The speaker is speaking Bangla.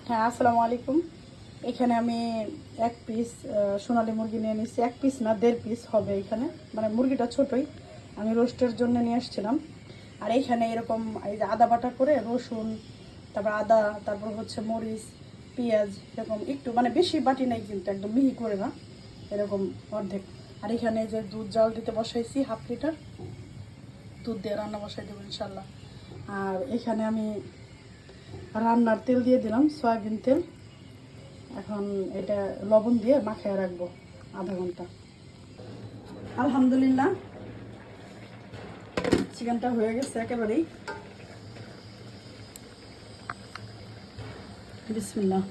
হ্যাঁ, আসসালামু আলাইকুম। এখানে আমি এক পিস সোনালী মুরগি নিয়ে নিচ্ছি। এক পিস না, 1.5 পিস হবে এখানে। মানে মুরগিটা ছোটোই, আমি রোস্টের জন্য নিয়ে আসছিলাম। আর এইখানে এরকম এই যে আদা বাটা করে রসুন, তারপর আদা, তারপর হচ্ছে মরিচ, পেঁয়াজ, এরকম একটু মানে বেশি বাটি নাই কিন্তু, একদম মিহি করে না, এরকম অর্ধেক। আর এখানে যে দুধ জাল দিতে বসাইছি 1/2 লিটার দুধ দিয়ে রান্না বসাই দেবো ইনশাল্লাহ। আর এখানে আমি রান্নার তেল দিয়ে দিলাম, সয়াবিন তেল। এখন এটা লবণ দিয়ে মাখিয়ে রাখবো আধা ঘন্টা। আলহামদুলিল্লাহ, চিকেনটা হয়ে গেছে একেবারেই। বিসমিল্লাহ।